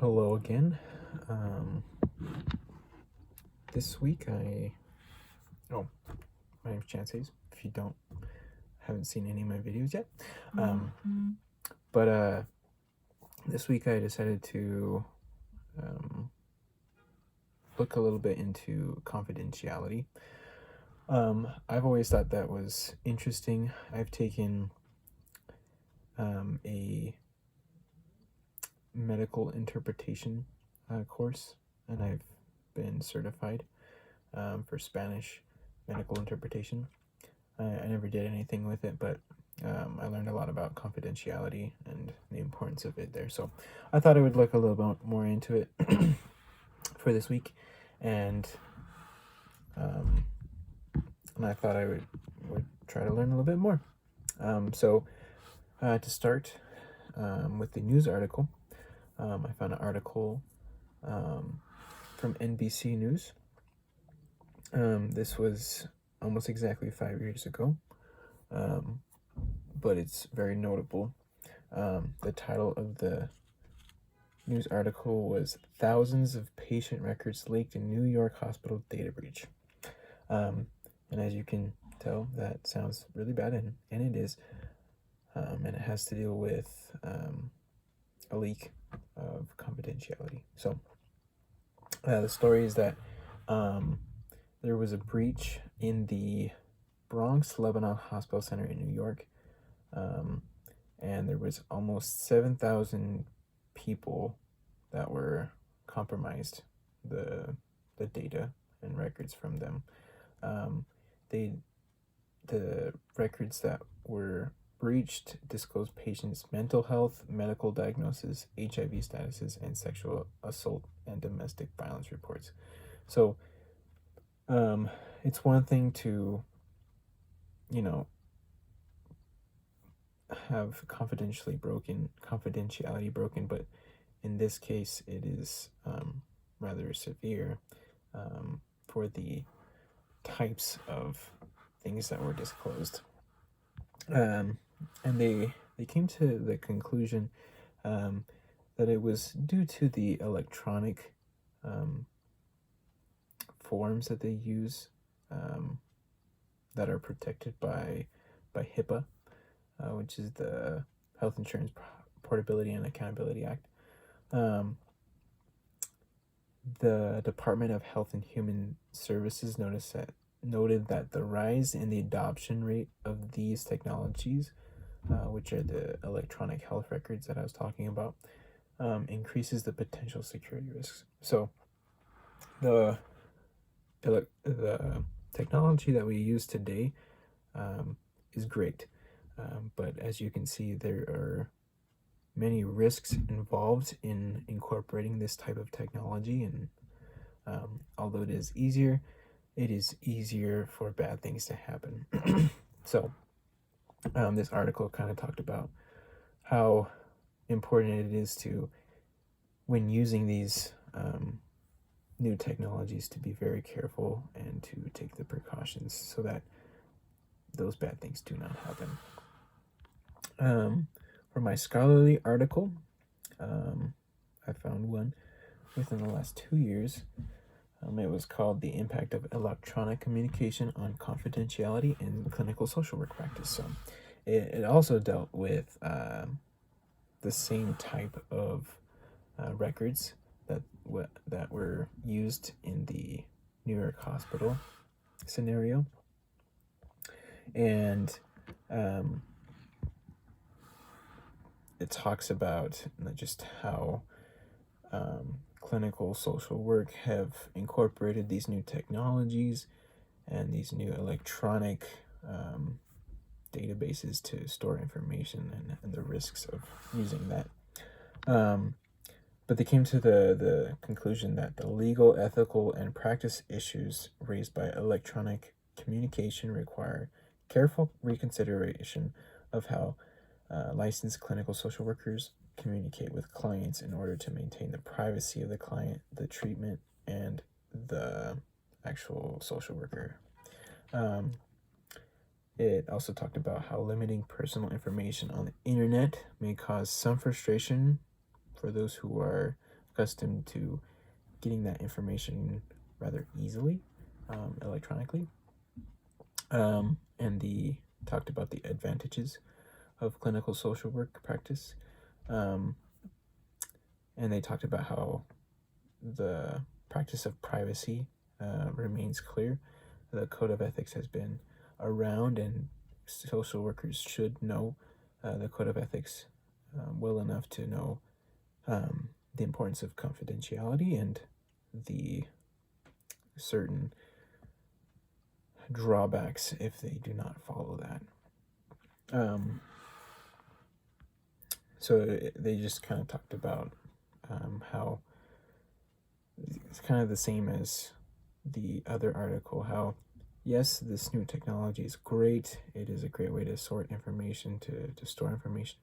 Hello again. This week my name's Chances. If you haven't seen any of my videos yet. But this week I decided to look a little bit into confidentiality. I've always thought that was interesting. I've taken a medical interpretation course, and I've been certified for Spanish medical interpretation. I never did anything with it, but I learned a lot about confidentiality and the importance of it there. So I thought I would look a little bit more into it for this week, and I thought I would try to learn a little bit more. So to start with the news article, I found an article from NBC News. This was almost exactly 5 years ago, but it's very notable. The title of the news article was "Thousands of Patient Records Leaked in New York Hospital Data Breach." And as you can tell, that sounds really bad, and it is. And it has to deal with a leak of confidentiality. So the story is that there was a breach in the Bronx Lebanon Hospital Center in New York, and there was almost 7,000 people that were compromised, the data and records from them. The records that were breached disclosed patients' mental health, medical diagnosis, HIV statuses, and sexual assault and domestic violence reports. So it's one thing to, have confidentiality broken, but in this case, it is rather severe for the types of things that were disclosed. And they came to the conclusion that it was due to the electronic forms that they use that are protected by HIPAA, which is the Health Insurance Portability and Accountability Act. The Department of Health and Human Services noted that the rise in the adoption rate of these technologies, which are the electronic health records that I was talking about, increases the potential security risks. So the technology that we use today is great, but as you can see, there are many risks involved in incorporating this type of technology, and although it is easier for bad things to happen. So this article kind of talked about how important it is to, when using these new technologies, to be very careful and to take the precautions so that those bad things do not happen. For my scholarly article, I found one within the last 2 years. It was called "The Impact of Electronic Communication on Confidentiality in Clinical Social Work Practice." So it also dealt with the same type of records that were used in the New York hospital scenario. And it talks about just how clinical social work have incorporated these new technologies and these new electronic databases to store information, and the risks of using that. But they came to the conclusion that the legal, ethical, and practice issues raised by electronic communication require careful reconsideration of how licensed clinical social workers communicate with clients in order to maintain the privacy of the client, the treatment, and the actual social worker. It also talked about how limiting personal information on the internet may cause some frustration for those who are accustomed to getting that information rather easily, electronically. And talked about the advantages of clinical social work practice. And they talked about how the practice of privacy remains clear. The code of ethics has been around, and social workers should know the code of ethics well enough to know the importance of confidentiality and the certain drawbacks if they do not follow that. So they just kind of talked about how it's kind of the same as the other article, how yes, this new technology is great. It is a great way to sort information, to store information,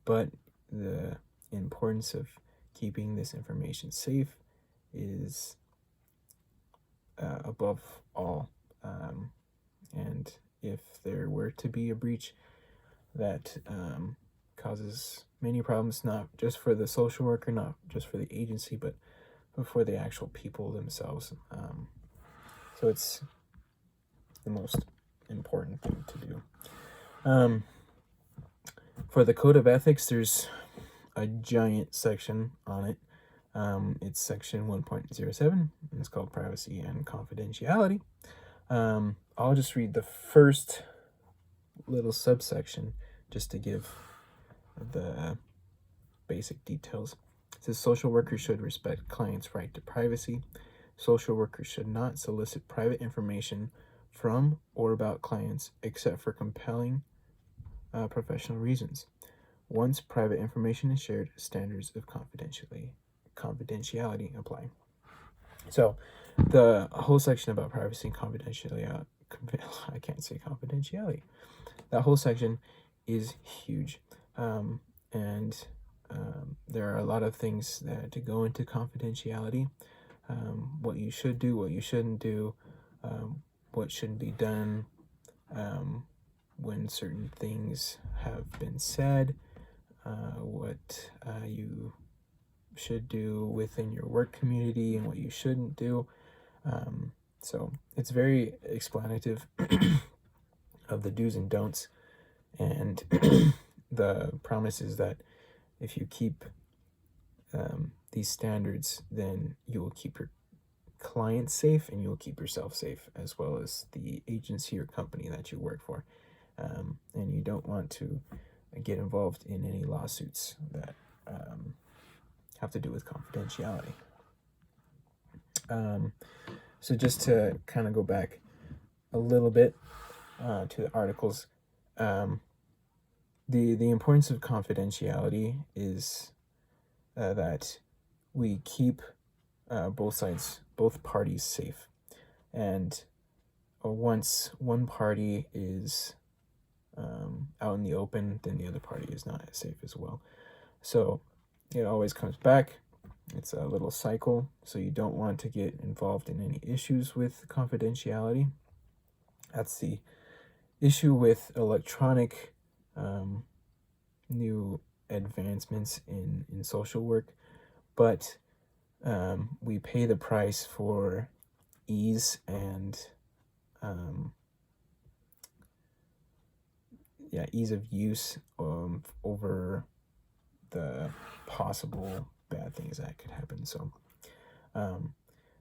but the importance of keeping this information safe is above all. And if there were to be a breach, that causes many problems, not just for the social worker, not just for the agency, but for the actual people themselves. So it's the most important thing to do. For the code of ethics, there's a giant section on it. It's section 1.07, and it's called Privacy and Confidentiality. I'll just read the first little subsection just to give the basic details. It says social workers should respect clients' right to privacy. Social workers should not solicit private information from or about clients except for compelling professional reasons. Once private information is shared, standards of confidentiality apply. So the whole section about privacy and confidentiality, I can't say confidentiality. That whole section is huge. And there are a lot of things that go into confidentiality. What you should do, what you shouldn't do, what shouldn't be done when certain things have been said, what you should do within your work community and what you shouldn't do. So it's very explanative of the do's and don'ts, and the promise is that if you keep these standards, then you will keep your clients safe and you will keep yourself safe, as well as the agency or company that you work for. And you don't want to get involved in any lawsuits that have to do with confidentiality. So just to kind of go back a little bit to the articles, the importance of confidentiality is that we keep both parties safe. And once one party is out in the open, then the other party is not as safe as well. So it always comes back. It's a little cycle. So you don't want to get involved in any issues with confidentiality. That's the issue with electronic new advancements in social work. But we pay the price for ease and ease of use over the possible bad things that could happen. So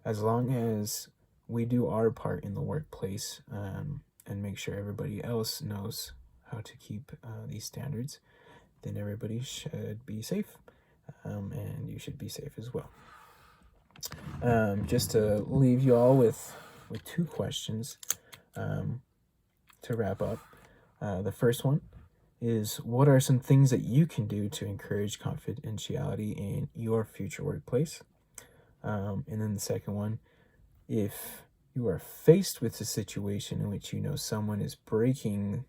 as long as we do our part in the workplace and make sure everybody else knows how to keep these standards, then everybody should be safe, and you should be safe as well. Just to leave you all with two questions to wrap up. The first one is, what are some things that you can do to encourage confidentiality in your future workplace? And then the second one, if you are faced with a situation in which you know someone is breaking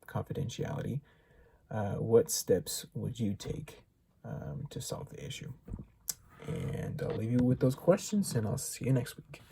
confidentiality, what steps would you take to solve the issue? And I'll leave you with those questions, and I'll see you next week.